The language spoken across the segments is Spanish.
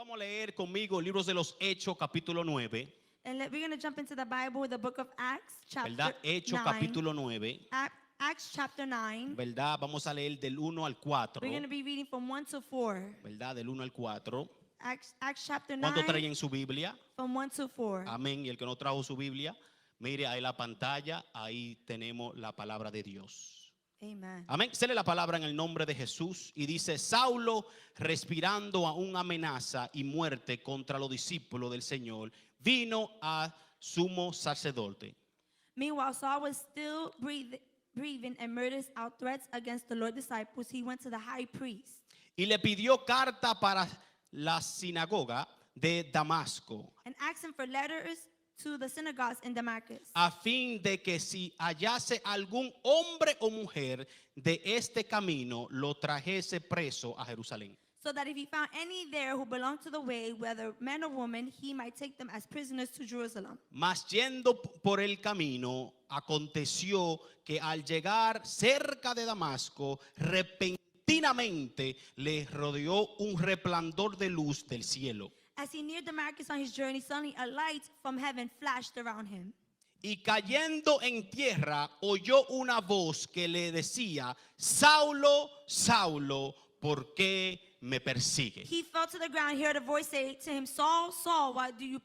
vamos a leer conmigo libros de los Hechos, capítulo 9. And we're going to jump into the Bible, the book of Acts, chapter ¿Verdad? Hechos, 9. capítulo 9. Acts chapter 9. ¿Verdad? Vamos a leer del 1 al 4. We're going to be reading from 1 to 4. ¿Verdad? Del 1 al 4. Acts chapter 9. ¿Cuánto traen su Biblia? From 1 to 4. Amén. Y el que no trajo su Biblia, mire ahí la pantalla, ahí tenemos la palabra de Dios. Amen. Amén. Se lee la palabra en el nombre de Jesús y dice: Saulo, respirando aún amenaza y muerte contra los discípulos del Señor, vino a sumo sacerdote. Meanwhile, Saul was still breathing and murders out threats against the Lord's disciples. He went to the high priest. Y le pidió carta para la sinagoga de Damasco, And asked him for letters to the synagogues in Damascus, a fin de que si hallase algún hombre o mujer de este camino, lo trajese preso a Jerusalén. so that if he found any there who belonged to the way, whether man or woman, he might take them as prisoners to Jerusalem. Mas yendo por el camino, aconteció que al llegar cerca de Damasco, repentinamente le rodeó un resplandor de luz del cielo. As he neared Damascus on his journey, suddenly a light from heaven flashed around him. Y cayendo en tierra, oyó una voz que le decía: Saulo, Saulo, ¿por qué me persigues? He fell to the ground, he heard a voice say to him, Saul, Saul, why do you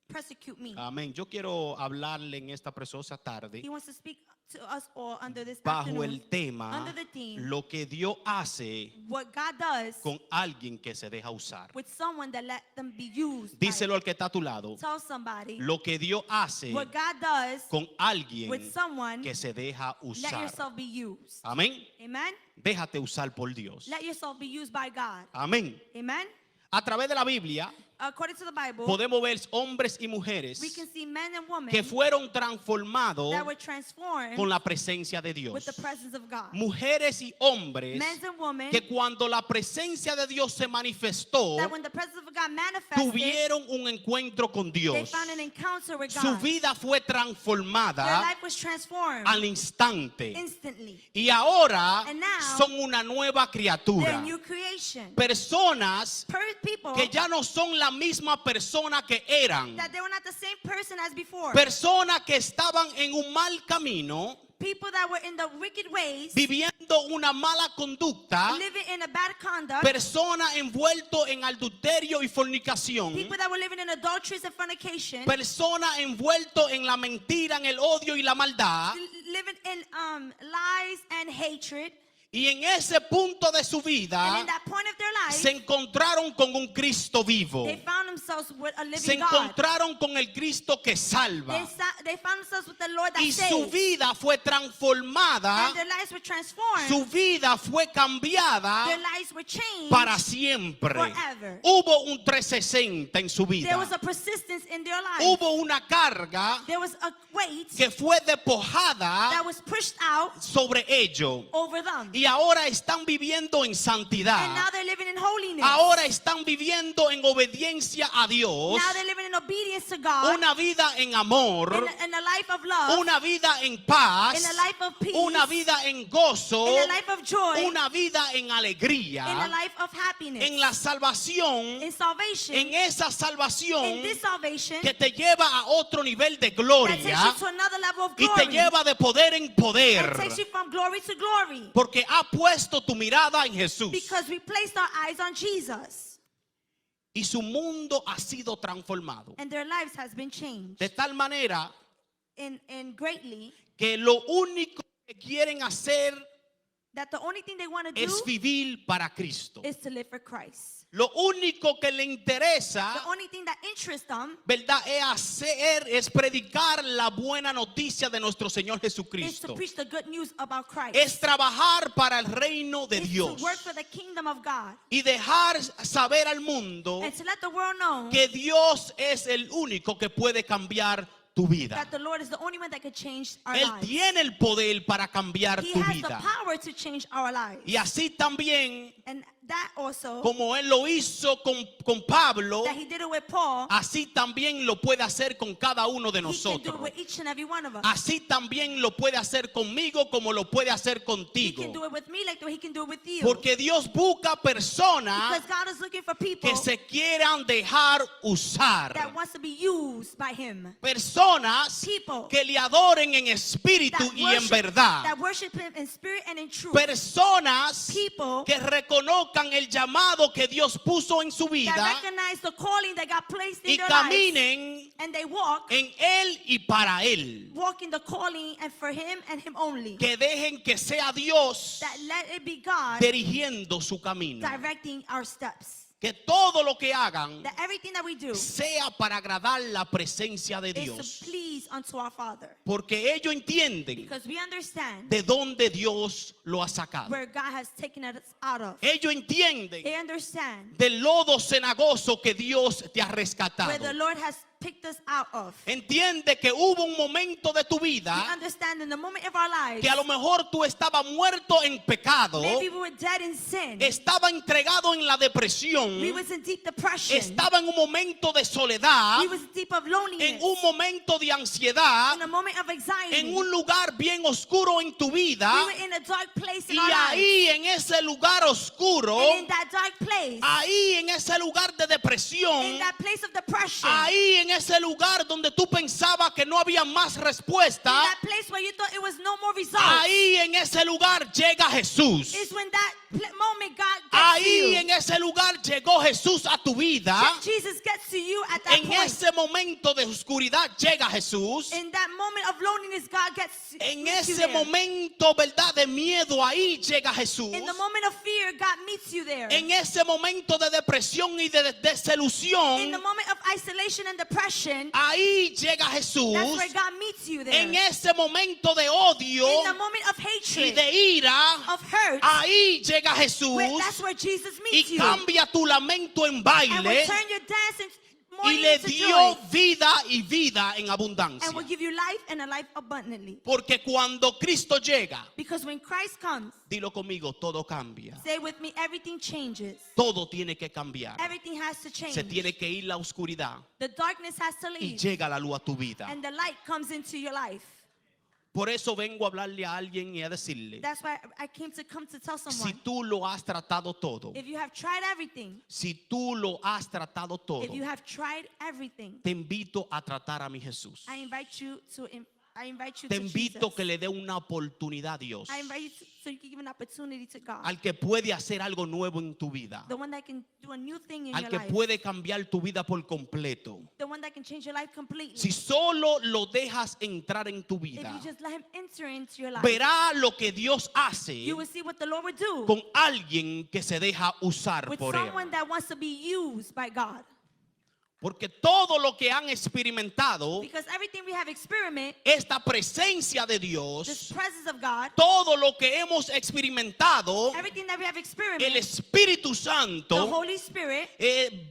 persecute me? Amén. Yo quiero hablarle en esta preciosa tarde He wants to speak to us all under this bajo afternoon, el tema under the theme, lo que Dios hace what God does con alguien que se deja usar. with someone that let them be used. Díselo al que está a tu lado. Tell somebody Lo que Dios hace what God does con alguien with someone. que se deja Let usar. yourself be used. Amén. Amen. Déjate usar por Dios. Let yourself be used by God. Amén. Amen. A través de la Biblia According to the Bible, podemos ver hombres y mujeres we can see men and women que fueron transformados that were transformed con la presencia de with Dios. the presence of God. Mujeres y hombres Men and women que cuando la presencia de Dios se manifestó, that when the presence of God manifested, tuvieron un encuentro con they Dios. found an encounter with Su God. vida fue Their transformada life was transformed al instante. instantly. Y ahora And now, son una nueva They're criatura. a new creation. Personas People que ya no son la misma persona que eran. that they were not the same person as before. Personas que estaban en un mal camino, People that were in the wicked ways, viviendo una mala conducta. living in a bad conduct. Personas envueltos en adulterio y fornicación. People that were living in adulteries and fornication. Personas envueltos en la mentira, en el odio y la maldad. Living in lies and hatred. Y en ese punto de su And vida in that point of their life, se encontraron con un Cristo vivo. they found themselves with a Se living God. encontraron con el Cristo que salva. They found themselves with the Lord that Y su saves. vida fue transformada. And their lives were transformed. Su vida fue cambiada Their lives were changed para siempre. forever. Hubo un 360 en su There vida. was a persistence in their life. Hubo una carga There was a weight que fue despojada that was pushed out sobre ellos. over them. Y ahora están viviendo en And santidad. now they're living in holiness. Ahora están viviendo en obediencia a Dios. Now they're living in obedience to God. Una vida en amor. In a life of love. Una vida en paz. In a life of peace. Una vida en gozo. In a life of joy. Una vida en In a alegría. life of happiness. En la salvación. In salvation. En esa salvación In this salvation. que te lleva a otro nivel de That takes gloria you to another level of y glory. te lleva de poder en poder. That takes you from glory to glory. Porque ha puesto tu mirada en Jesús. Because we placed our eyes on Jesus. Y su mundo ha sido transformado. And their lives has been changed. De tal manera In greatly. que lo único que quieren hacer That the only thing they want to es do vivir para Cristo. is to live for Christ. Lo único que le interesa, The only thing that interests them ¿verdad?, es predicar la buena noticia de nuestro Señor is to Jesucristo. preach the good news about Christ. Es trabajar para el reino de It's Dios to work for the kingdom of God. y dejar saber al mundo And to let the world know que Dios es el único que puede cambiar tu vida. that the Lord is the only one that can change our Él lives. tiene el poder para cambiar He tu has the vida. power to change our lives. Y así también And that also, como Él lo hizo con Pablo, that he did it with Paul, así también lo puede hacer con cada uno de he can do it nosotros. with each and every one of us. Así también lo puede hacer conmigo como lo puede hacer He can contigo. do it with me like he can do it with you. Porque Dios busca personas Because God is looking for people que se quieran dejar usar. that wants to be used by him. Personas People que le adoren en espíritu that y en worship, verdad. that worship him in spirit and in truth. Personas People que reconozcan el llamado que Dios puso en su that vida recognize the calling that God placed in y their lives. caminen And they walk en Él y para Él. in the calling and for him and him only. Que dejen que sea Dios That let it be God dirigiendo su camino. directing our steps. Que todo lo que hagan That everything that we do sea para agradar la presencia de is Dios. to please unto our Father. Porque ellos entienden Because we understand de dónde Dios lo ha sacado. where God has taken us out of. Ellos entienden They understand del lodo cenagoso que Dios te ha where rescatado. the Lord has picked us out of. Entiende que hubo un momento de tu We vida understand in the moment of our lives, que a lo mejor tú estabas muerto en pecado, maybe we were dead in sin. estaba entregado en la depresión, We was in deep depression. estaba en un momento de soledad, We was deep of loneliness. en un momento de ansiedad, In a moment of anxiety. en un lugar bien oscuro en tu vida, We were in a dark place in y our lives. ahí en ese lugar oscuro, And in that dark place, ahí en ese lugar de depresión, in that place of depression, ahí en ese lugar donde tú pensabas que no había más in respuesta, that place where you thought it was no more results, ahí en ese lugar llega Jesús. is when that moment God gets to Ahí you. en ese lugar llegó Jesús a tu vida. Jesus gets to you at that En point. ese momento de oscuridad llega Jesús. In that moment of loneliness, God gets En meets you ese there. momento, verdad, de miedo, ahí llega Jesús. In the moment of fear, God meets you there. En ese momento de depresión y de In the desilusión, moment of isolation and depression, ahí llega Jesús. that's where God meets you there. En ese momento de odio In the moment of y hatred, de ira, of hurt, ahí llega Jesús that's where Jesus y meets you. cambia tu lamento en And will baile turn your dance and y mourning le into dio joy. vida y vida en abundancia. And will give you life and a life abundantly. Porque cuando Cristo llega, Because when Christ comes, dilo conmigo, todo cambia. say with me, everything changes. Todo tiene que cambiar. Everything has to change. Se tiene que ir la oscuridad The darkness has to y leave. llega la luz a tu vida. And the light comes into your life. Por eso vengo a hablarle a alguien y a decirle, That's why I came to tell si someone. tú lo has tratado todo, If you have tried everything, si tú lo has tratado todo, if you have tried everything, te invito a tratar a mi Jesús. I invite you to Te invito Jesus. que le dé una oportunidad a Dios, I invite you so you can give an opportunity to God. al que puede hacer algo nuevo en tu vida, The one that can do a new thing in al your que life. puede cambiar tu vida por completo. The one that can change your life completely. Si solo lo dejas entrar en tu If vida, you just let him enter into your life, verá lo que Dios hace you will see what the Lord would do con alguien que se deja usar with por someone Él. that wants to be used by God. Porque todo lo que han experimentado, Because everything we have experienced, esta presencia de this Dios, presence of God, todo lo que hemos experimentado, everything that we have el experienced, Espíritu the Santo, Holy Spirit,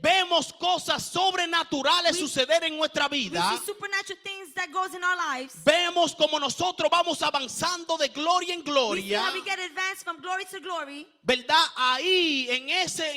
vemos cosas sobrenaturales We- suceder en nuestra we vida. see supernatural things that goes in our lives. Vemos como nosotros vamos avanzando de gloria en We see gloria, how we get advanced from glory to glory. ¿verdad? Ahí, en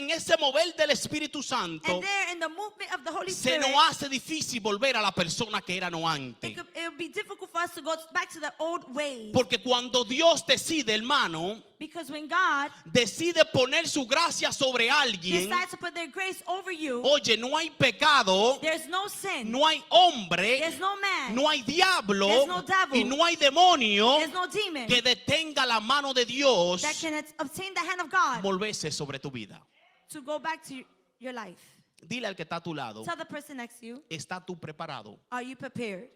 ese mover del Espíritu Santo, And there in the movement of the Holy se Spirit, nos hace difícil volver a la persona que éramos antes. it would be difficult for us to go back to the old ways. Porque cuando Dios decide, hermano, Because when God decide poner su gracia sobre alguien, decides to put their grace over you, oye, no hay pecado, there's no sin, no hay hombre, there's no man, no hay diablo There's no devil. y no hay demonio there's no demon que detenga la mano de Dios that can obtain the hand of God volverse sobre tu vida. to go back to your life. Dile al que está a tu lado, Tell the person next to you, ¿está tú preparado? are you prepared?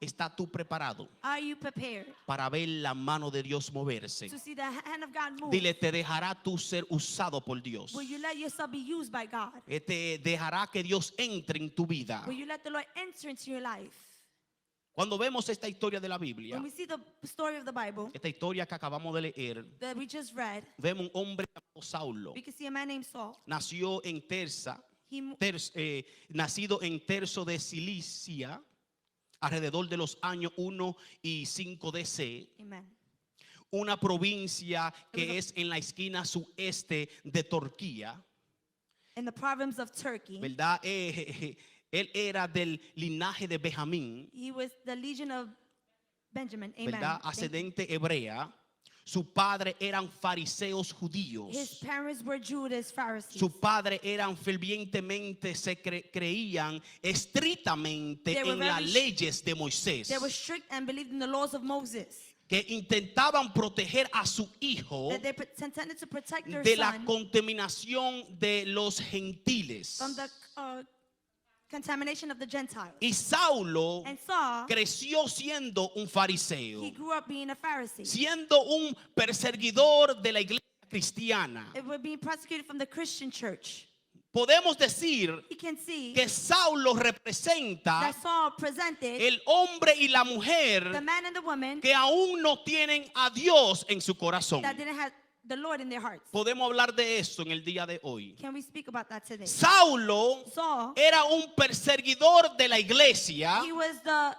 ¿Está tú preparado Are you prepared para ver la mano de Dios moverse? to see the hand of God move? Dile, ¿te dejará tú ser usado por Dios? Will you let yourself be used by God? Te dejará que Dios entre en tu vida. Will you let the Lord enter into your life? Cuando vemos esta historia de la Biblia, When we see the story of the Bible esta historia que acabamos de leer, that we just read, vemos un hombre llamado Saulo. we can see a man named Saul. Nació en He nacido en Terzo de Cilicia, alrededor de los años 1 y 5 DC. Amen. una provincia que es en la esquina sueste de Turquía, in the province of Turkey. ¿verdad? Él era del linaje de Benjamín, He was the legion of Benjamin. Amen. ¿verdad? Thank you. Ascendente hebrea. Su padre eran fariseos judíos. His parents were Judas Pharisees. Su padre eran fervientemente, creían estrictamente They were en las very leyes de Moisés, They were strict and believed in the laws of Moses. que intentaban proteger a su hijo That they intended to protect their de la son contaminación de los gentiles. from the contamination of the Gentiles. Y Saulo And Saul, creció siendo un fariseo, he grew up being a Pharisee. siendo un perseguidor de la iglesia cristiana. It was being prosecuted from the Christian church. Podemos decir You can see que Saulo representa that Saul presented el hombre y la the mujer man and the woman que aún no tienen a Dios en su corazón. that didn't have the Lord in their hearts. Podemos hablar de eso en el día de hoy. Can we speak about that today? Saulo Saul, era un perseguidor de la iglesia. he was the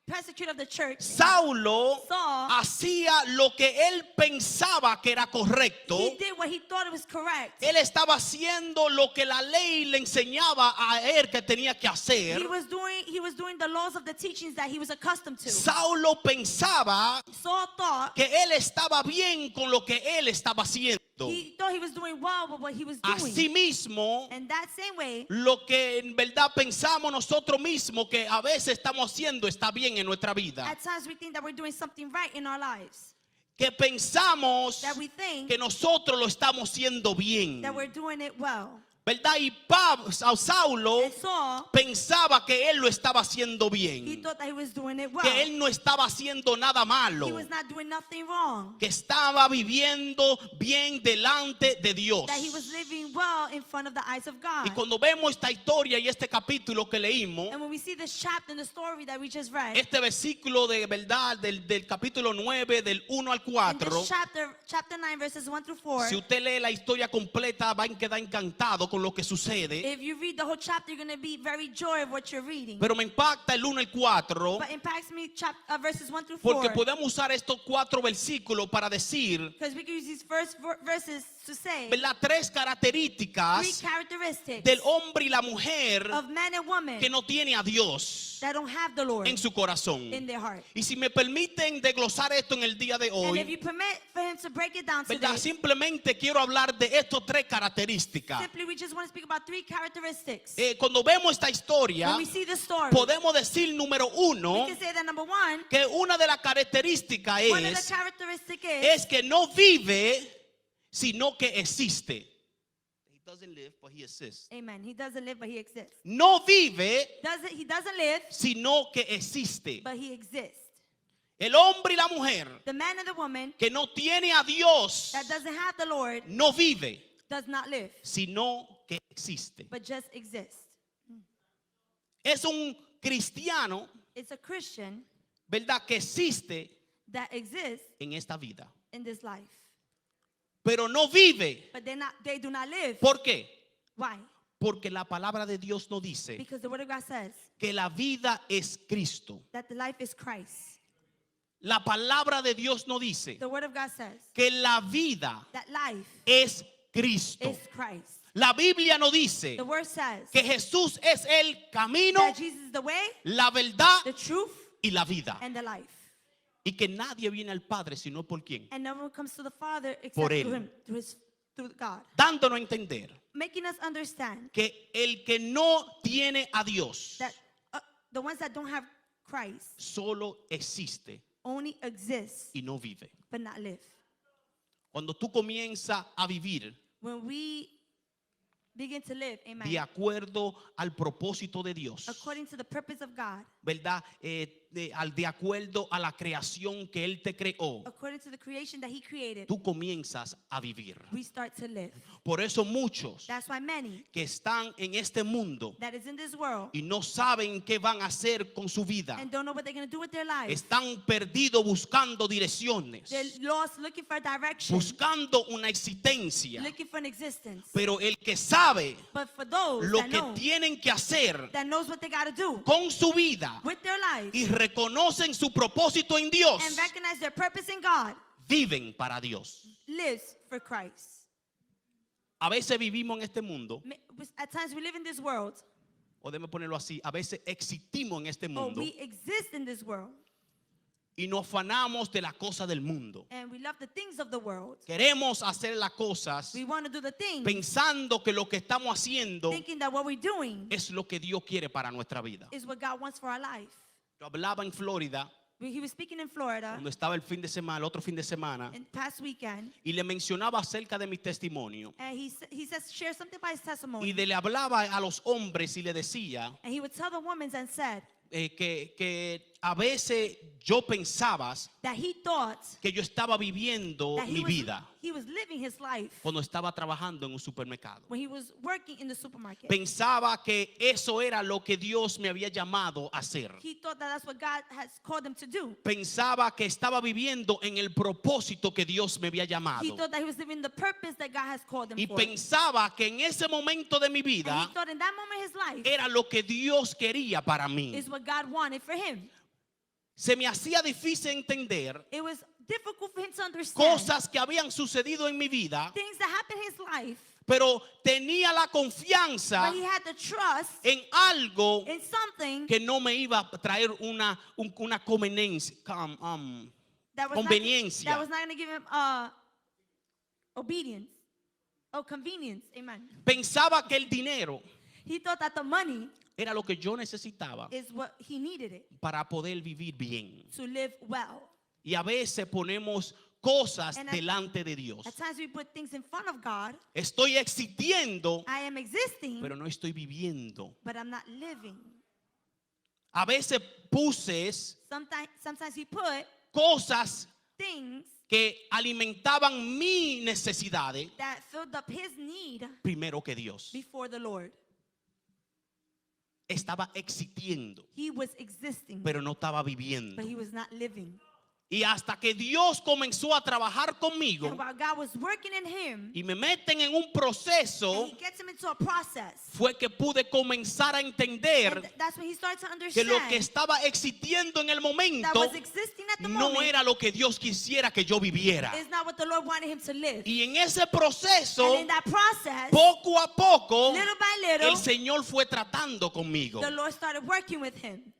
persecutor of the church. Saulo Saul, hacía lo que él pensaba que era correcto. he did what he thought was correct. Él estaba haciendo lo que la ley le enseñaba a él que tenía que hacer. He was doing the laws of the teachings that he was accustomed to. Saulo pensaba Saul thought que él estaba bien con lo que él estaba haciendo. he thought he was doing well with what he was doing. Asimismo, And that same way, lo que en verdad pensamos nosotros mismos que a veces estamos haciendo está bien en nuestra vida. at times we think that we're doing something right in our lives. Que pensamos That we think que nosotros lo estamos haciendo bien. that we're doing it well. ¿Verdad? Y Saulo And Saul, pensaba que él lo estaba haciendo he bien. thought that he was doing it well. Que él no estaba haciendo nada malo. He was not doing nothing wrong. Que estaba viviendo bien delante de Dios. That he was living well in front of the eyes of God. Y cuando vemos esta historia y este capítulo que leímos, And when we see this chapter in the story that we just read, este versículo de verdad del capítulo 9 del 1 al in 4, this chapter 9, verses 1 through 4, si usted lee la historia completa va a quedar encantado con lo que sucede. if you read the whole chapter, you're going to be very joy of what you're reading. Pero me impacta el 1 al 4 But impacts me verses 1 through 4. porque podemos usar estos 4 versículos para decir, Because we can use these first verses to say ¿verdad? 3 three características characteristics del hombre y la mujer of man and woman que no tiene a Dios that don't have the Lord en su corazón. in their heart. Y si me permiten desglosar esto en el día de And if hoy, you permit for him to break it down ¿verdad? today, Simplemente quiero hablar de estas 3 características. simply we just want to speak about three characteristics. Cuando vemos esta historia, When we see the story, podemos decir número we 1 can say that number one, que una de las características one of the characteristics es que no vive, sino que existe. He doesn't live, but he exists. amen, he doesn't live, but he exists. No vive, He doesn't live, sino que existe. but he exists. El hombre y la mujer The man and the woman que no tiene a Dios that doesn't have the Lord no vive, does not live, sino que existe. but just exists. Es un cristiano, It's a Christian ¿verdad? Que existe that exists en esta vida, in this life, pero no vive. but they do not live. ¿Por qué? Why? Porque la palabra de Dios nos dice Because the word of God says que la vida es Cristo. that the life is Christ. La palabra de Dios nos dice The word of God says que la vida that life es Cristo. is Christ. La Biblia nos dice The word says que Jesús es el camino, that Jesus is the way, la verdad the truth, y la vida. and the life. Y que nadie viene al Padre sino por quién. And no one comes to the Father except Por through él. him, through God. Dándonos a entender Making us understand que el que no tiene a Dios that the ones that don't have Christ solo existe only exist y no vive. but not live. Cuando tú comienzas a vivir When we begin to live, amen, de acuerdo al propósito de Dios, according to the purpose of God, ¿verdad? De acuerdo a la creación que Él te creó, according to the creation that he created, tú comienzas a vivir. we start to live. Por eso muchos That's why many que están en este mundo that is in this world y no saben qué van a hacer con su vida, and don't know what they're going to do with their lives, están perdidos buscando direcciones, they're lost looking for direction, buscando una existencia. looking for an existence. Pero el que sabe But for those lo that que know, tienen que hacer that knows what they got to do con su vida with their life y reconocen su propósito en Dios, and recognize their purpose in God, viven para Dios. lives for Christ. A veces vivimos en este mundo, At times we live in this world, o déjeme ponerlo así, a veces existimos en este or mundo we exist in this world, y nos afanamos de la cosa del mundo. and we love the things of the world. Queremos hacer las cosas We want to do the things, pensando que lo que estamos haciendo thinking that what we're doing es lo que Dios quiere para nuestra vida. is what God wants for our life. Yo hablaba en Florida He was speaking in Florida cuando estaba el fin de semana, el otro fin de semana, in past weekend, y le mencionaba acerca de mi testimonio. and he says share something about his Y testimony, le hablaba a los hombres y le decía and he would tell the women and said que a veces yo pensaba that he thought que yo estaba viviendo that mi vida he was living his life cuando estaba trabajando en un supermercado. when he was working in the supermarket. Pensaba que eso era lo que Dios me había llamado a hacer. He thought that that's what God has called him to do. Pensaba que estaba viviendo en el propósito que Dios me había He llamado. thought that he was living the purpose that God has called him Y for. pensaba que en ese momento de mi And vida he thought in that moment his life era lo que Dios quería para mí. is what God wanted for him. Se me hacía difícil entender It was difficult for him to understand cosas que habían sucedido en mi vida, things that happened in his life, pero tenía la confianza but he had the trust en algo in something que no me iba a traer una conveniencia. that was conveniencia. Not going to give him obedience or convenience. Amen. Pensaba que el dinero He thought that the money era lo que yo necesitaba is what he needed it para poder vivir bien. to live well. Y a veces ponemos cosas And delante de Dios. At times we put things in front of God. Estoy existiendo, I am existing, pero no estoy viviendo. but I'm not living. A veces puse Sometimes he put cosas things que alimentaban mis necesidades that filled up his need primero que Dios. before the Lord. Estaba existiendo, He was existing, pero no estaba viviendo. but he was not living. Y hasta que Dios comenzó a trabajar conmigo And while God was working in him, y me meten en un and proceso, he gets him into a process, fue que pude comenzar a and entender that's when he started to que lo que understand estaba existiendo en el that momento was existing at the no moment era lo que Dios quisiera que yo viviera. is not what the Lord wanted him to live. Y en ese proceso, And in that process, poco a poco, little by little, el Señor fue tratando conmigo. the Lord started working with him.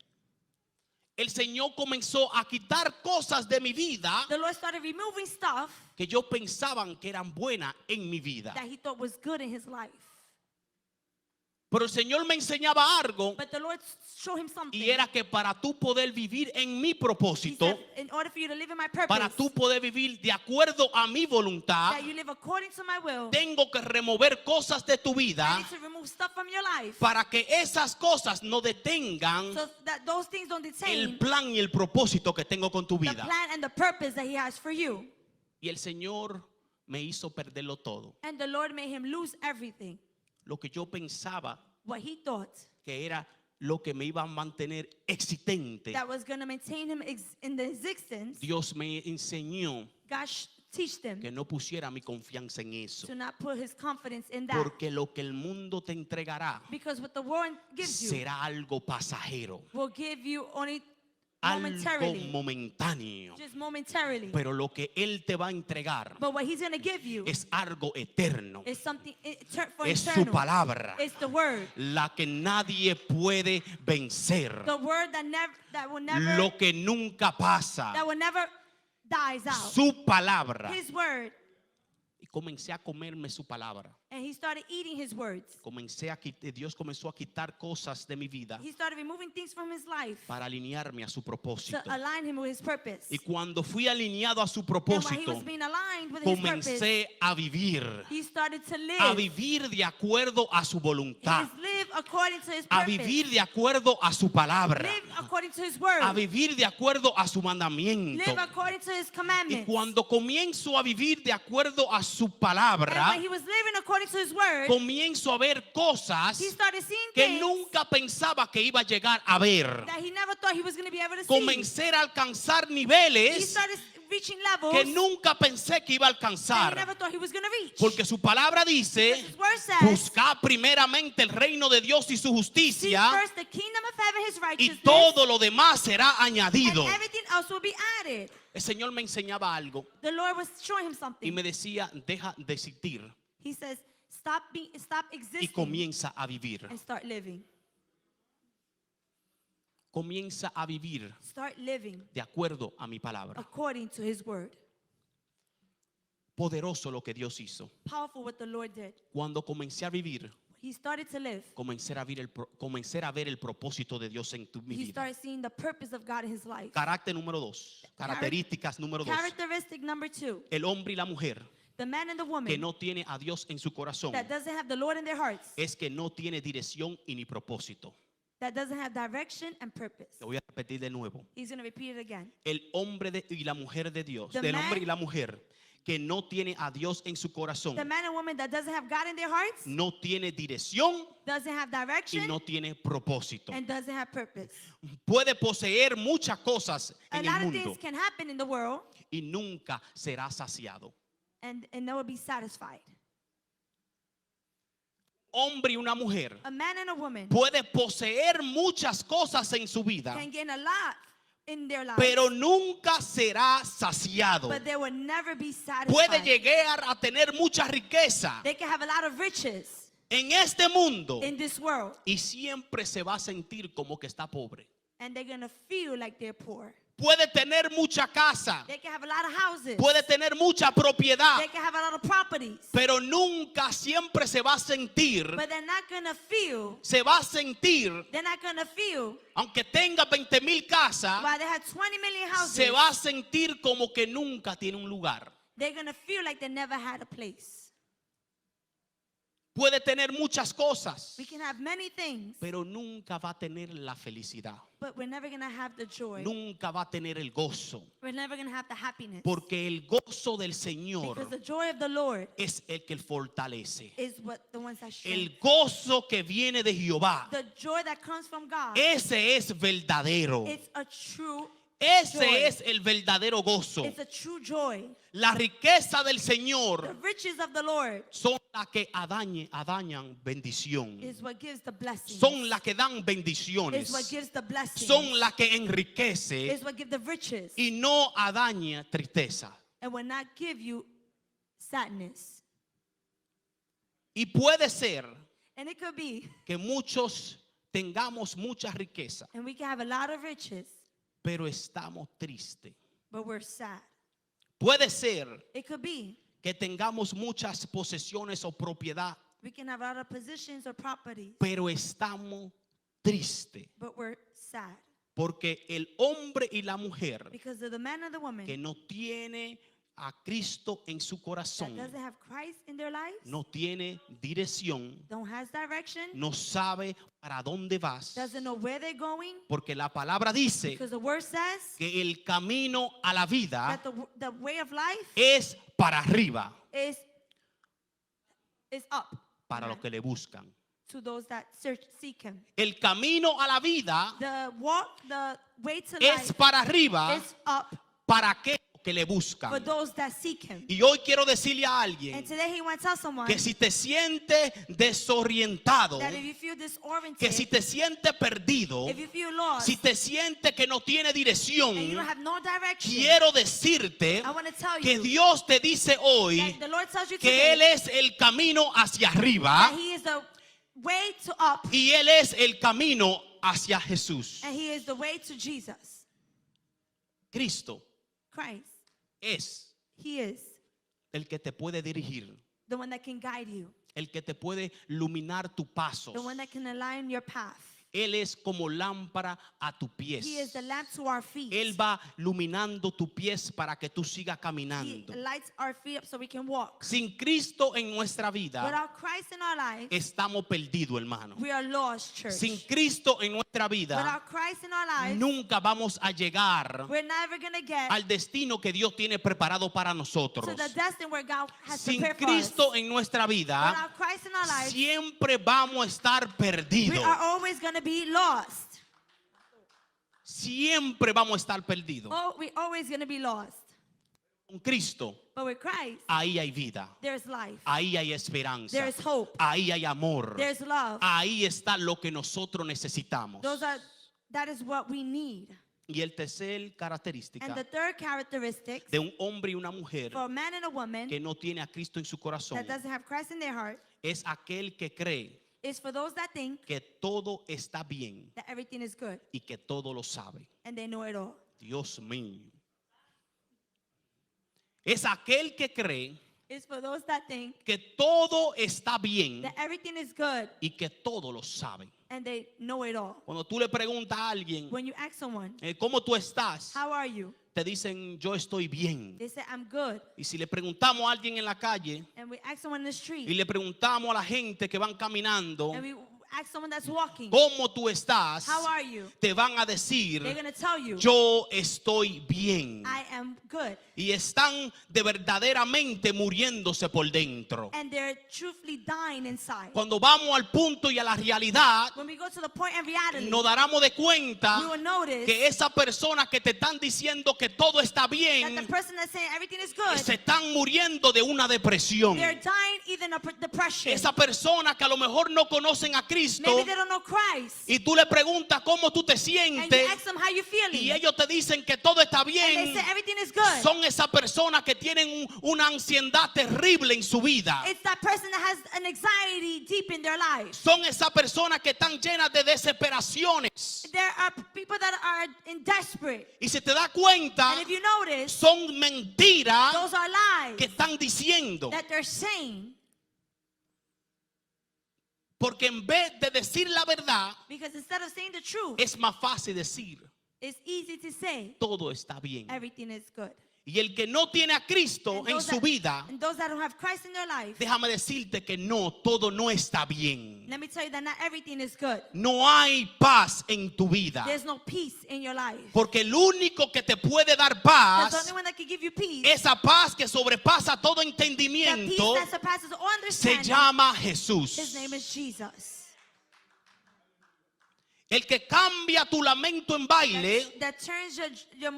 El Señor comenzó a quitar cosas de mi vida The Lord started removing stuff que yo pensaban que eran buenas en mi vida. that he thought was good in his life. Pero el Señor me enseñaba algo But the Lord showed him something. y era que para tú poder vivir en mi He propósito, said, in order for you to live in my purpose, para tú poder vivir de acuerdo a mi voluntad, that you live according to my will, tengo que remover cosas de tu I vida need to remove stuff from your life para que esas cosas no detengan so that those things don't el detain plan y el propósito que tengo con tu the vida. plan and the purpose that he has for you. Y el Señor me hizo perderlo todo. And the Lord made him lose everything. Lo que yo pensaba What he thought que era lo que me iba a mantener existente, that was going to maintain him in the existence, Dios me enseñó God teach them que no pusiera mi confianza en eso. to not put his confidence in that. Porque lo que el mundo te entregará Because what the world gives you será algo pasajero, will give you only algo momentarily, momentáneo. just momentarily. Pero lo que Él te va a entregar But what he's going to give you es algo eterno. is something for Es su eternal. palabra, It's the word. la que nadie puede vencer. The word that will never Lo que nunca pasa. dies out. Su palabra. His word. Y comencé a comerme su palabra. And he started eating his words. Dios comenzó a quitar cosas de mi vida He started removing things from his life para alinearme a su to propósito. align him with his purpose. Y cuando fui alineado a su And while he propósito, was being aligned with his purpose, comencé a vivir he started to a live. vivir de acuerdo a su voluntad, Live according to his a purpose. vivir de acuerdo a su palabra, Live according to his word. a vivir de acuerdo a su mandamiento. Live according to his Y commandments. cuando comienzo a vivir de acuerdo a su And palabra, when he was living according according to his word, comienzo a ver cosas he started seeing que things nunca pensaba que iba a llegar a ver. that he never thought he was going to be able to see. Comencé a alcanzar He niveles started reaching levels que nunca pensé que iba a that he alcanzar. never thought he was going to reach. Porque su palabra dice, His word says, buscad primeramente el reino de Dios y su seek justicia, first the kingdom of heaven, his y righteousness, todo lo demás será and añadido. everything else will be added. El Señor me enseñaba algo The Lord was showing him y something. me decía, deja de existir He says, stop y existing comienza a vivir. and start living. Comienza a vivir Start living de acuerdo a mi palabra. according to his word. Poderoso lo que Dios hizo. Powerful what the Lord did. Cuando comencé a vivir, He started to live. comencé a ver el propósito de Dios en mi He vida. started seeing the purpose of God in his life. Carácter número 2. Características número 2. Characteristic number 2. El hombre y la mujer The man and the que woman no tiene a Dios en su corazón that doesn't have the Lord in their hearts, es que no tiene dirección y ni propósito. that doesn't have direction and purpose. Lo voy a repetir de nuevo. He's going to repeat it again. El hombre y la mujer de Dios, The del man- hombre y la mujer que no tiene a Dios en su corazón, The man and woman that doesn't have God in their hearts, no tiene dirección doesn't have y direction, no tiene propósito. and doesn't have purpose. Puede poseer muchas cosas A en lot el of things mundo can happen in the world, y nunca será saciado. and they will be satisfied. Hombre y una mujer A man and a woman puede poseer muchas cosas en su vida, can gain a lot in their lives, pero nunca será saciado. but they will never be Puede satisfied. llegar a tener mucha riqueza They can have a lot of riches en este mundo in this world, y siempre se va a sentir como que está pobre. and they're going to feel like they're poor. Puede tener mucha casa, They can have a lot of houses. puede tener mucha propiedad, They can have a lot of properties. pero nunca siempre se va a sentir, But they're not going to feel, aunque tenga 20,000 casas, while they had 20 million houses, se va a sentir como que nunca tiene un lugar. they're going to feel like they never had a place. Puede tener muchas cosas, We can have many things, pero nunca va a tener la felicidad. but we're never going to have the joy. Nunca va a tener el gozo. We're never going to have the happiness. Porque el gozo del Because Señor the joy of the Lord es el que fortalece. is what the ones that show. El gozo que viene de Jehová, The joy that comes from God, ese es verdadero. it's a true Ese joy. es el verdadero gozo. It's a true joy. La riqueza del The Señor riches of the Lord son las que adañan bendición. is what gives the blessing. Son las que dan Is bendiciones. what gives the blessing. Son las que enriquece Is what gives the riches. y no adaña tristeza. And will not give you sadness. Y puede ser And it could be, que muchos tengamos mucha riqueza, and we can have a lot of riches, pero estamos tristes. but we're sad. Puede ser It could be, que tengamos muchas posesiones o propiedad, we can have a lot of positions or properties, pero estamos tristes. but we're sad. Porque el hombre y la mujer Because of the man and the woman que no tiene a Cristo en su that corazón, doesn't have Christ in their lives, no tiene dirección, don't has direction, no sabe para dónde vas, doesn't know where they're going, porque la palabra dice because the word says que el camino a la vida that the way of life es para arriba, is up para los que le buscan. to those that seek him. El camino a la vida The way to es life para arriba is up para aquellos que le for buscan. those that seek him. Y hoy quiero decirle a And alguien today he wants to tell someone que si te sientes desorientado, that if you feel disoriented, que si te sientes perdido, if you feel lost, si te sientes que no tiene dirección, and you don't have no direction, quiero decirte I want to tell que you Dios te dice hoy that the Lord tells you que today Él es el camino hacia arriba that he is the way to up y Él es el camino hacia Jesús. and he is the way to Jesus. Cristo Christ, es he is el que te puede dirigir, the one that can guide you, el que te puede iluminar tu paso, the one that can align your path, Él es como lámpara a tu pies. He is the lamp to our feet. Él va iluminando tus pies para que tú sigas He caminando. lights our feet up so we can walk. Sin Cristo en nuestra vida, Without Christ in our lives, estamos perdidos, hermano. we are lost, church. Sin Cristo en nuestra vida, Without Christ in our lives, nunca vamos a llegar we're never going to get al destino que Dios tiene preparado para nosotros. to the destiny where God has Sin prepared for Cristo us. en nuestra vida, Without Christ in our lives, siempre vamos a estar we perdidos. are always going to be lost. Siempre vamos a estar perdidos. Oh, we're always going to be lost. Con Cristo, But with Christ, ahí hay vida. there's life. Ahí hay esperanza. There's hope. Ahí hay amor. There's love. Ahí está lo que nosotros necesitamos. That is what we need. Y el tercer And característica the third characteristic de un hombre y una mujer for a man and a woman que no tiene a Cristo en su corazón that doesn't have Christ in their heart es aquel que cree is for those that think que todo está bien that everything is good y que todo lo sabe. and they know it all. Dios mío. Es aquel que cree It's for those that think que todo está bien that everything is good y que todo lo sabe. and they know it all. Cuando tú le preguntas a alguien, When you ask someone, ¿cómo tú estás? how are you? Te dicen, yo estoy bien. They say, I'm good. Y si le preguntamos a alguien en la calle And we ask someone in the y street, le preguntamos a la gente que van caminando, and we ask someone that's walking, ¿cómo tú estás? how are you? Te van a decir, They're going to tell you, yo estoy bien. I am good. Y están de verdaderamente muriéndose por dentro. And they're truthfully dying inside. Cuando vamos al punto y a la realidad, When we go to the point and reality, nos daremos de cuenta we will notice que esa persona que te están diciendo que todo está that the bien, person that's saying everything is good, se están muriendo de una depresión. they're dying either in a depression. Esa persona que a lo mejor no conocen a Cristo Maybe they don't know Christ. y tú le preguntas cómo tú te And you sientes ask them how you feeling. y ellos te dicen que todo está And they bien, say everything is good. son esas personas que tienen una ansiedad terrible en su vida. It's that person that has an anxiety deep in their life. Son esas personas que están llenas de desesperaciones. There are people that are in desperate. Y si te das cuenta, And if you notice, son mentiras those are que lies están diciendo. that they're saying. Porque en vez de decir la verdad, Because instead of saying the truth, es más fácil decir, it's easy to say todo está bien. everything is good. Y el que no tiene a Cristo And en those su that- vida, and those that don't have Christ in their life, déjame decirte que no, todo no está bien. let me tell you that not everything is good. No hay paz en tu vida. There's no peace in your life. Porque el único que te puede dar There's paz, only one that can give you peace. esa paz que sobrepasa todo The peace entendimiento, that surpasses all se understanding. llama His Jesús. name is Jesus. El que cambia tu lamento en baile, That turns your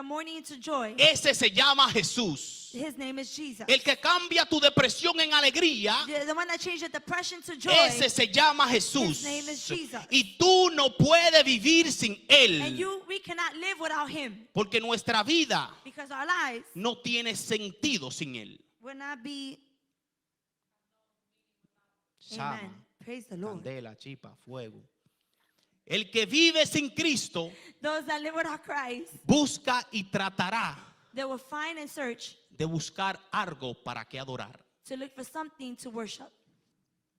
mourning into joy. ese se llama Jesús. His name is Jesus. El que cambia tu depresión en alegría, The one that changed your depression to joy. ese se llama Jesús. His name is Jesus. Y tú no puedes vivir sin And Él. we cannot live without him. Porque nuestra vida Because our lives no tiene sentido sin Él. will not be. Sama, Amen. Praise the Lord. candela, chispa, fuego. El que vive sin Cristo Those that live without Christ, busca y tratará they will find and search de buscar algo para que adorar. to look for something to worship.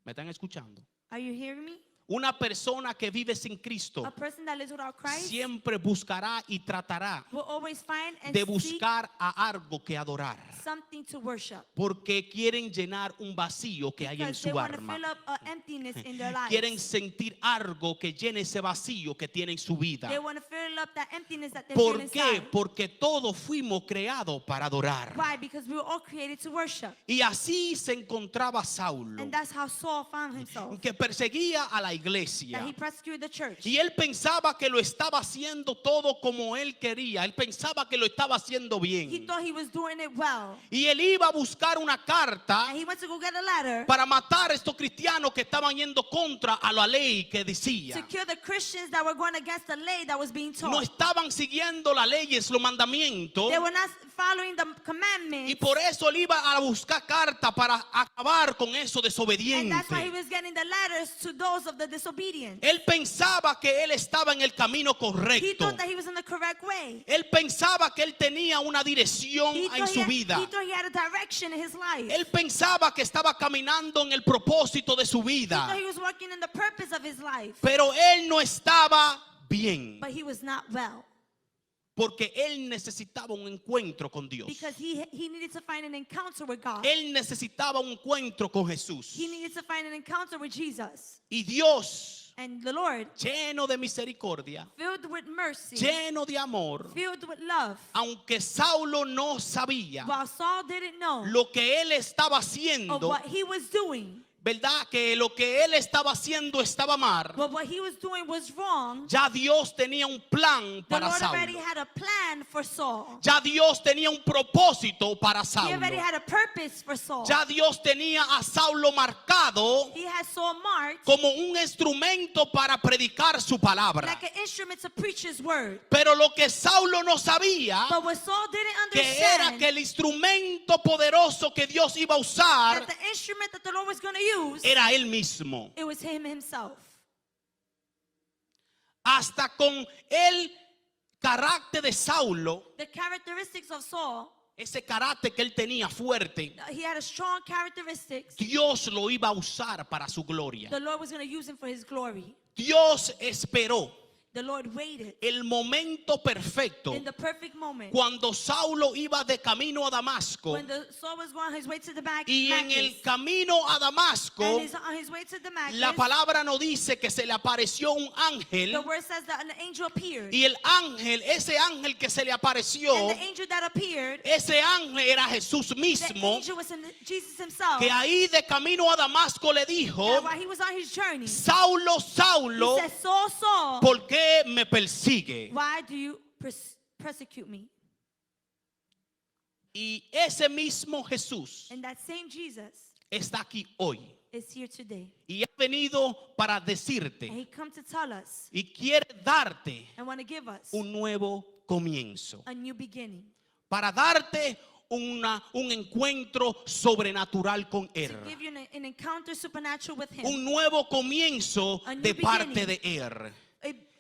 ¿Me están escuchando? Are you hearing me? Una persona que vive sin Cristo A person that lives without Christ siempre buscará y tratará will always find and de seek buscar a algo que adorar. something to worship. Porque quieren llenar un vacío que hay en Because they su want to alma. fill up an emptiness in their lives. Quieren sentir algo que llene ese vacío que tiene en su vida. They want to fill up that emptiness that they feel ¿Por qué? inside. Porque todos fuimos creados para adorar. Why? Because we were all created to worship. Y así se encontraba Saulo, And that's how Saul found himself. que perseguía a la That iglesia. he persecuted the church. Y él pensaba que lo estaba haciendo todo como él quería. Él pensaba que lo estaba haciendo He bien. thought he was doing it well. Y él iba a buscar una carta And he went to go get a letter para matar a estos cristianos que estaban yendo contra a la ley que to decía. kill the Christians that were going against the lay that was being No taught. estaban siguiendo las leyes, los mandamientos. They were not following the Y commandments. por eso él iba a buscar carta para acabar con eso And that's why he desobediente. was getting the letters to those of the disobedient. Él pensaba que él estaba en el camino He correcto. thought that he was in the correct way. Él pensaba que él tenía una dirección He en thought su vida. He thought he had a direction in his life. Él pensaba que estaba caminando en el propósito de su He thought vida, he was working in the purpose of his life. pero él no estaba bien, But he was not well. porque él necesitaba un encuentro con Dios. Because he needed to find an encounter with God. Él necesitaba un encuentro con Jesús. He needed to find an encounter with Jesus. Y Dios, And the Lord, lleno de misericordia, filled with mercy, lleno de amor, filled with love, aunque Saulo no sabía while Saul didn't know lo que él estaba of haciendo, what he was doing, ¿verdad? Que lo que él estaba haciendo estaba mal. but what he was doing was wrong. Ya Dios tenía un plan The para Lord already Saulo. had a plan for Saul. Ya Dios tenía un propósito para He Saulo. already had a purpose for Saul. Ya Dios tenía a Saulo marcado He had Saul marked como un instrumento para predicar su palabra. like an instrument to preach his word. Pero lo que Saulo no sabía, But what Saul didn't que era understand, que el instrumento poderoso que Dios iba a usar that the instrument that the Lord was going to use, era él mismo. it was him himself. Hasta con el carácter de Saulo, The characteristics of Saul, ese carácter que él tenía fuerte, he had a strong characteristics. Dios lo iba a usar para su gloria. The Lord was going to use him for his glory. Dios esperó The Lord waited el momento perfecto in the perfect moment cuando Saulo iba de camino a Damasco, when the Saul was going on his way to the back. y en el camino a Damasco And on his way to Damascus, la palabra no dice que se le apareció un ángel, the word says that an angel appeared. y el ángel, ese ángel que se le apareció, And the angel that appeared, ese ángel era Jesús the mismo, angel was Jesus himself. que ahí de camino a Damasco le dijo: That while he was on his journey, Saulo, Saulo, he said, Saul, Saul, ¿por qué me persigue? why do you persecute me? Y ese mismo Jesús And that same Jesus está aquí hoy is here today. y ha venido para And decirte he come to tell us y quiere darte and want to give us un nuevo comienzo, a new beginning. para darte un encuentro sobrenatural con Él, To give you an encounter supernatural with him. un nuevo comienzo A new de parte beginning. de Él.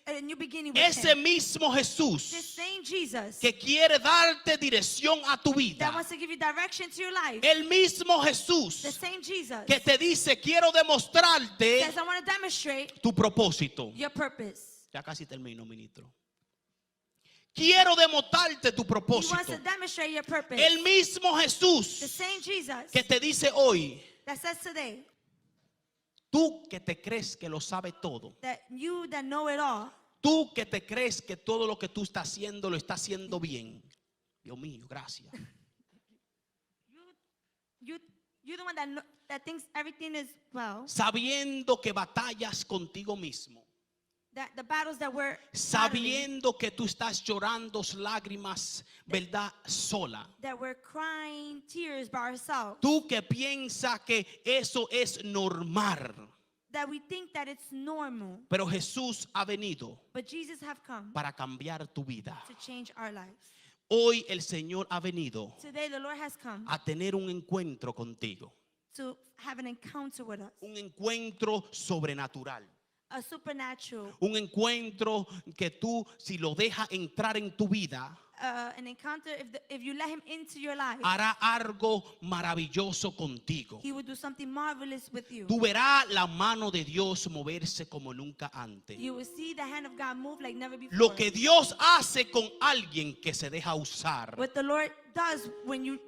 A new beginning with Ese him. mismo This Jesús same Jesus que quiere darte dirección a tu that vida, wants to give you direction to your life. el mismo The Jesús same Jesus que te dice: quiero demostrarte says, I want to demonstrate tu propósito. your purpose. Ya casi termino, ministro. Quiero demostrarte tu He propósito. wants to demonstrate your purpose. El mismo The Jesús same Jesus que te dice hoy: that says today tú que te crees que lo sabe todo, that you that know it all, tú que te crees que todo lo que tú estás haciendo lo estás haciendo bien. Dios mío, gracias. you're the one that thinks everything is well. Sabiendo que batallas contigo mismo, That the battles that we're battling, sabiendo que tú estás llorando lágrimas, ¿verdad? Sola. that we're crying tears by ourselves, Tú que piensas que eso es normal. that we think that it's normal. Pero Jesús ha venido But Jesus have come para cambiar tu vida. to change our lives. Hoy el Señor ha venido Today the Lord has come a tener un encuentro contigo. to have an encounter with us. Un encuentro sobrenatural. A supernatural, Un encuentro que tú, si lo dejas entrar en tu vida, an encounter, if you let him into your life, hará algo maravilloso contigo. he will do something marvelous with you. Tú verás la mano de Dios moverse como nunca antes. You will see the hand of God move like never before. Lo que Dios hace con alguien que se deja usar What the Lord does when you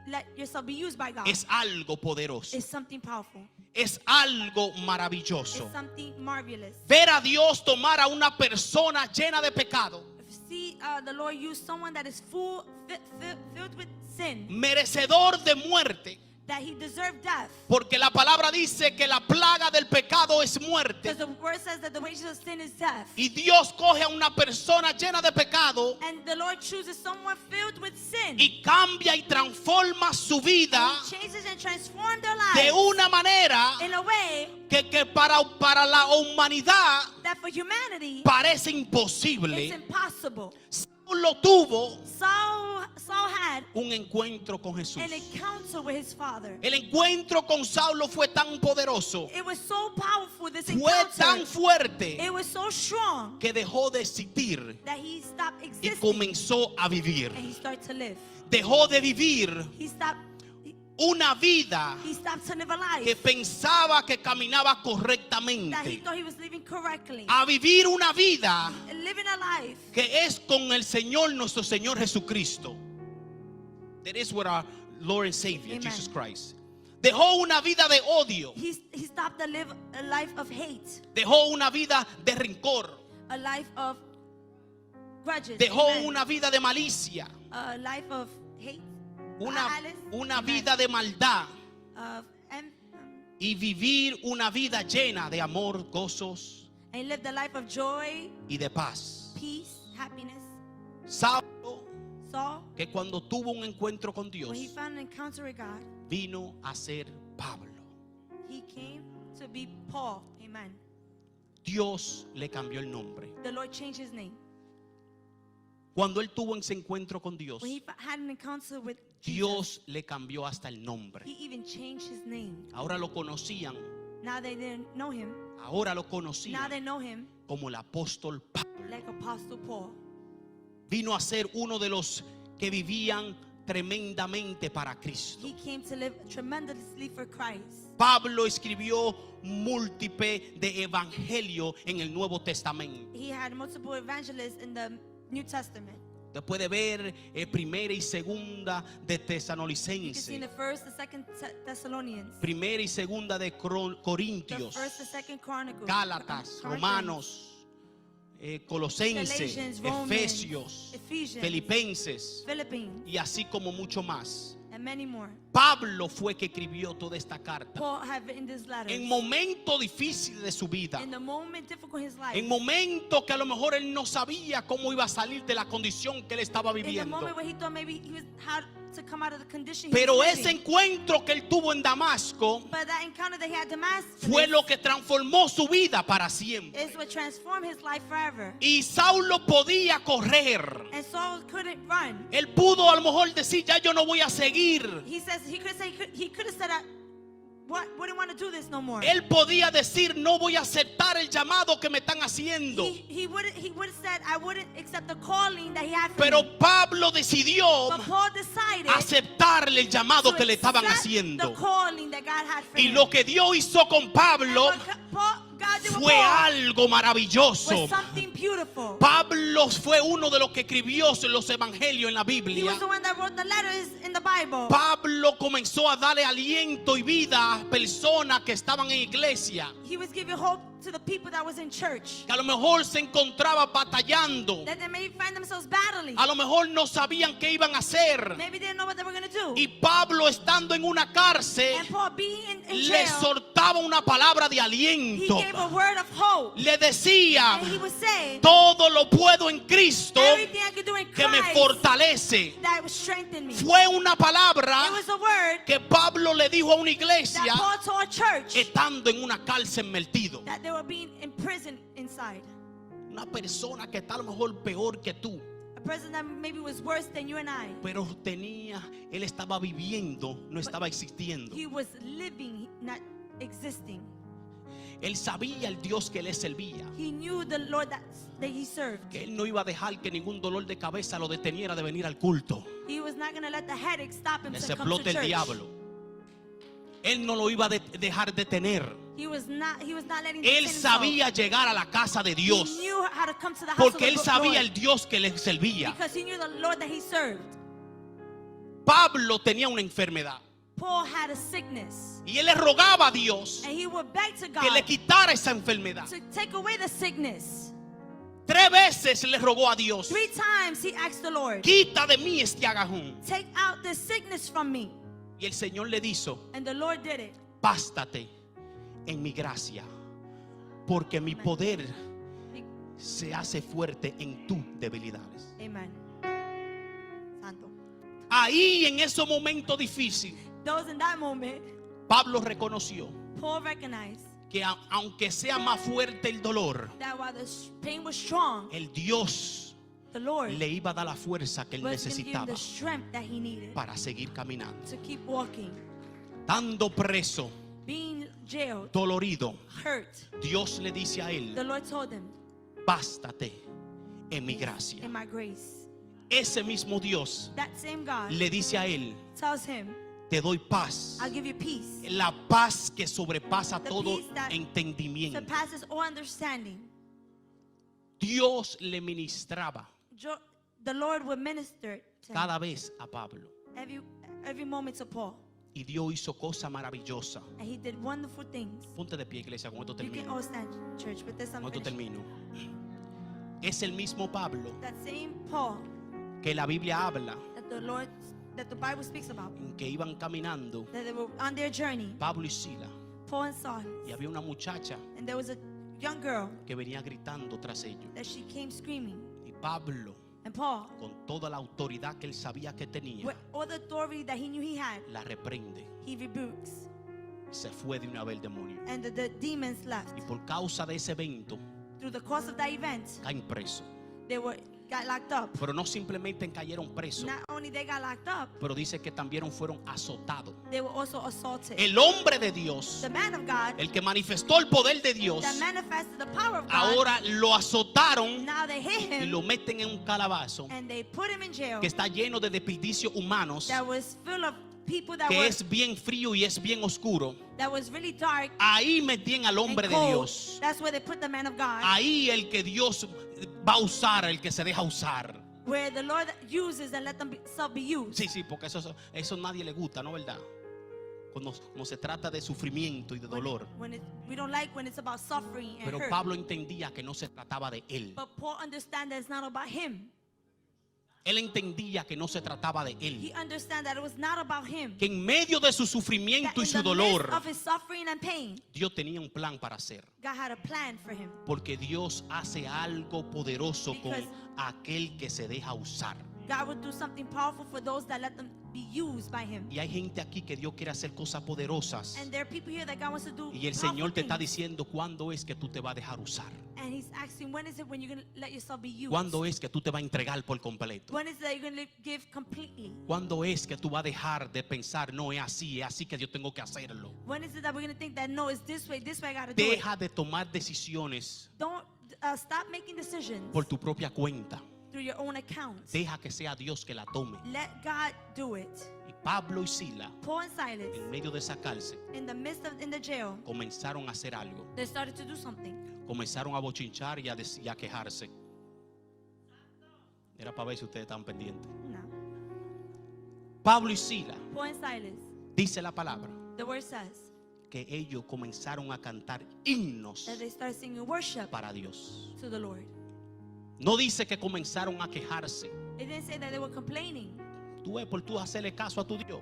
let yourself be used by God es algo poderoso. is something powerful. Es algo maravilloso. It's something marvelous. Ver a Dios tomar a una persona llena de pecado, If you see the Lord use someone that is filled with sin, merecedor de muerte, that he deserved death. porque la palabra dice que la plaga del pecado es muerte. Because the word says that the wages of sin is death. Y Dios coge a una persona llena de pecado And the Lord chooses someone filled with sin. y cambia y transforma su vida He changes and transforms their de lives una manera in a way que para la humanidad that for humanity parece it's imposible. impossible. Saulo tuvo Saul had un encuentro con Jesús. an encounter with his father. El encuentro con Saulo fue tan poderoso, It was so powerful, this fue tan encounter. fuerte, It was so strong que dejó de existir that he stopped y existing comenzó a vivir. and he started to live. Dejó de vivir He stopped una vida to live a que life pensaba que caminaba that he correctamente, thought he was living correctly. a vivir una vida Living a life que es con el Señor, nuestro Señor Jesucristo. That is what our Lord and Savior, Amen. Jesus Christ. Dejó una vida de odio, he stopped to live a life of hate, dejó una vida de rencor, a life of grudges, dejó amen. una vida de malicia, A life of hate, una Amen. vida de maldad of y vivir una vida llena de amor, gozos and lived a life of joy, y de paz. peace, happiness. Saulo, Saul, que cuando tuvo un encuentro con Dios, when he found an encounter with God, vino a ser Pablo. he came to be Paul. Amen. Dios le cambió el nombre. The Lord changed his name. Cuando él tuvo ese encuentro con Dios, When he had an encounter with Jesus, Dios le cambió hasta el nombre. he even changed his name. Ahora lo conocían, Now they didn't know him. ahora lo Now conocían they know him como el apóstol Pablo. like Apostle Paul. Vino a ser uno de los que vivían tremendamente para Cristo. He came to live tremendously for Christ. Pablo escribió múltiple de evangelio en el Nuevo Testamento. He had multiple evangelists in the New Testament. Usted puede ver primera y segunda de You can see in Tesalonicenses, the first, the second Thessalonians, primera y segunda de the Corintios, first, the second Chronicles, Gálatas, Corinthians, Romanos, Colosenses, Galatians, Romans, Efesios, Ephesians, Filipenses Philippines, y así como mucho más. and many more. Pablo fue que escribió toda esta carta Paul had written this letter en momentos difíciles de su vida, in the moment difficult in his life. en momentos que a lo mejor él no sabía cómo iba a salir de la condición que él estaba In the viviendo. moment where he thought maybe he was how to come out of the condition he Pero was ese living. encuentro que él tuvo en Damasco But that encounter that he had at Damascus fue lo que transformó su vida para siempre. is what transformed his life forever. Y Saulo podía correr. And Saul couldn't run. Él pudo a lo mejor decir, ya yo no voy a seguir. He says he could have said, wouldn't want to do this no more. Él podía decir, no voy a aceptar el llamado que me están haciendo. He would have said, I wouldn't accept the calling that he had for Pero me. Pablo decidió But Paul decided aceptarle el llamado to que le estaban accept haciendo. the calling that God had for Y him. lo que Dios hizo con Pablo And what God did with fue Paul algo maravilloso. was something beautiful. Pablo fue uno de los que escribió los evangelios en la He Biblia. was the one that wrote the letters in the Bible. Pablo comenzó a darle aliento y vida a personas que estaban en iglesia, He was giving hope to the people that was in church. que a lo mejor se encontraba batallando, That they may find themselves battling. a lo mejor no sabían qué iban a hacer. Maybe they didn't know what they were going to do. Y Pablo, estando en una cárcel, And Paul being in le jail, soltaba una palabra de he aliento. gave a word of hope. Le decía, And he was saying, todo lo puedo en Cristo everything I could do in que me Christ fortalece. that would strengthen me. Fue una palabra It was a word que Pablo le dijo a una that iglesia Paul told a church estando en una cárcel metido. that they were being imprisoned inside. Una persona que está a lo mejor peor que tú, A person that maybe was worse than you and I. pero él estaba viviendo, no estaba existiendo. He was living, not existing. Él sabía el Dios que le servía, He knew the Lord that he served. que él no iba a dejar que ningún dolor de cabeza lo deteniera de venir al culto. He was not going to let the headache stop him Que to se come to explote el church. diablo. Él no lo iba a dejar detener. He was not letting the Él sin sabía llegar a la casa de go. Dios, He knew how to come to the house porque of él the sabía Lord el Dios que le servía. because he knew the Lord that he served. Pablo tenía una enfermedad Paul had a sickness, y él le rogaba a Dios and he would beg to que le God quitara esa enfermedad. to take away the sickness. 3 veces le rogó a Dios, 3 times he asked the Lord, quita de mí este agajón. take out this sickness from me. Y el Señor le dijo, And the Lord did it. bástate en mi gracia, porque mi poder se hace fuerte en tus debilidades. Amen. Santo. Ahí en esos momentos difíciles, Those in that moment, Pablo reconoció Paul recognized que aunque sea más fuerte el dolor, that while the pain was strong, el Dios the Lord le iba a dar la fuerza que él was going to give him necesitaba the strength that he needed para seguir caminando. to keep walking. Estando preso, Being jailed, dolorido, hurt, Dios le dice a él: the Lord told him, bástate en mi gracia. in my grace. Ese mismo Dios That same God le dice a él: tells him, te doy paz, I'll give you peace. la paz que sobrepasa The todo peace that entendimiento. Surpasses all understanding. Dios le ministraba The Lord would minister to him cada vez a Pablo, every moment to Paul. y Dios hizo cosas maravillosas. And he did wonderful things. Ponte de pie, iglesia, con esto You can termino. all stand, church, but there's Con something. esto termino. Es el mismo Pablo That same Paul que la Biblia habla that the Bible speaks about, en que iban caminando that they were on their journey, Pablo y Sila, Paul and Silas, y había una muchacha and there was a young girl que venía gritando tras ellos, that she came screaming, y Pablo, and Paul, con toda la autoridad que él sabía que tenía, with all the authority that he knew he had, la reprende. he rebukes, Se fue de una vez el demonio, and the demons left. y por causa de ese evento Through the course of that event, caen presos. they got locked up. Pero no simplemente cayeron presos, Not only they got locked up, pero dice que también fueron azotados. they were also assaulted. El hombre de Dios, The man of God el que manifestó el poder de Dios, that manifested the power of God, ahora lo azotaron now they hit y him lo meten en un calabazo and they put him in jail que está lleno de desperdicios humanos, that was full of people that que es bien frío y es bien oscuro. was really dark Ahí metían al and hombre de cold. Dios. That's where they put the man of God, Ahí el que Dios va a usar, el que se deja usar. where the Lord uses and let themselves be used. Sí, sí, porque eso nadie le gusta, ¿no, verdad? Cuando se trata de sufrimiento y de dolor. We don't like when it's about suffering and Pero hurt. Pablo entendía que no se trataba de él. But Paul understands that it's not about him. Él entendía que no se trataba de He él. understands that it was not about him. Que en medio de su That sufrimiento y in su the dolor, midst of his suffering and pain, Dios tenía un plan para hacer. God had a plan for him. Porque Dios hace algo poderoso con Because aquel que se deja usar. God would do something powerful for those that let them be used by him. Y hay gente aquí que Dios quiere hacer cosas poderosas. And there are people here that God wants to do Y el powerful Señor te está things. diciendo cuándo es que tú te vas a dejar usar. And he's asking, when is it when you're going to let yourself be used? Cuándo es que tú te vas a entregar por completo. When is it that you're going to give completely? Cuándo es que tú vas a dejar de pensar, no es así que yo tengo que hacerlo. When is it that we're going to think that, no, it's this way I got to do it? Deja de tomar decisiones Don't stop making decisions por tu propia cuenta. through your own account. Deja que sea Dios que la tome. Let God do it. Y Pablo y Sila, Paul and Silas, en medio de esa cárcel, in the midst of in the jail, comenzaron a hacer algo. they started to do something. Comenzaron a bochinchar y a quejarse. Era para ver si ustedes estaban pendientes. No. Pablo y Sila, Paul and Silas, dice la palabra, the word says que ellos comenzaron a cantar himnos that they started singing worship para Dios. to the Lord. No dice que comenzaron a quejarse. It didn't say that they were complaining. Tú ves por tú hacerle caso a tu Dios.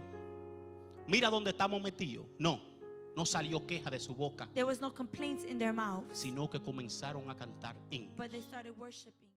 Mira dónde estamos metidos. No, no salió queja de su boca, There was no complaints in their mouths, sino que comenzaron a cantar himnos. but they started worshiping.